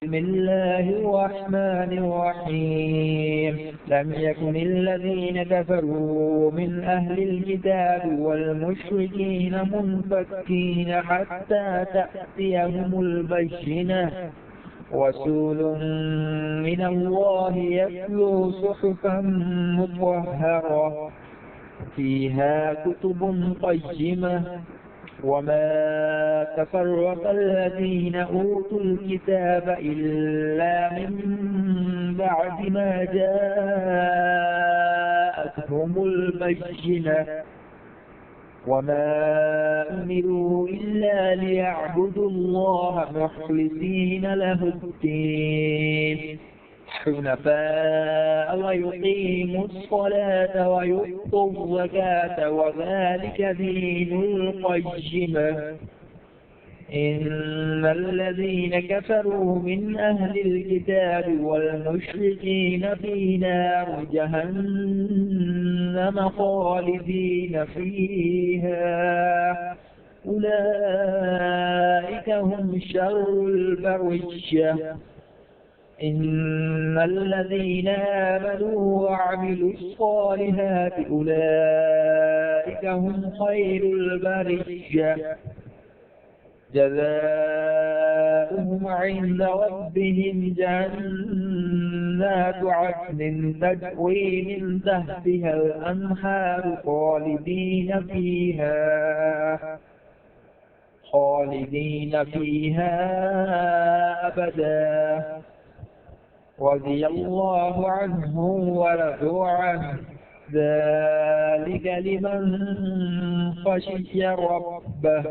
بسم الله الرحمن الرحيم لم يكن الذين كفروا من أهل الكتاب والمشركين منفكين حتى تأتيهم البينة رسول من الله يتلو صحفا مطهرة فيها كتب قيمة وما تفرق الذين أوتوا الكتاب إلا من بعد ما جاءتهم البينة وما أمروا إلا ليعبدوا الله مخلصين له الدين حنفاء ويقيموا الصلاة ويؤتوا الزكاة وذلك دين القيمة إن الذين كفروا من أهل الكتاب والمشركين في نار جهنم خالدين فيها أولئك هم شر البرية إن الذين آمنوا وعملوا الصالحات أولئك هم خير البرية جزاؤهم عند ربهم جنات عدن تجري من تحتها الأنهار خالدين فيها أبدا رضي الله عنهم ورضوا عنه ذلك لمن خشي ربه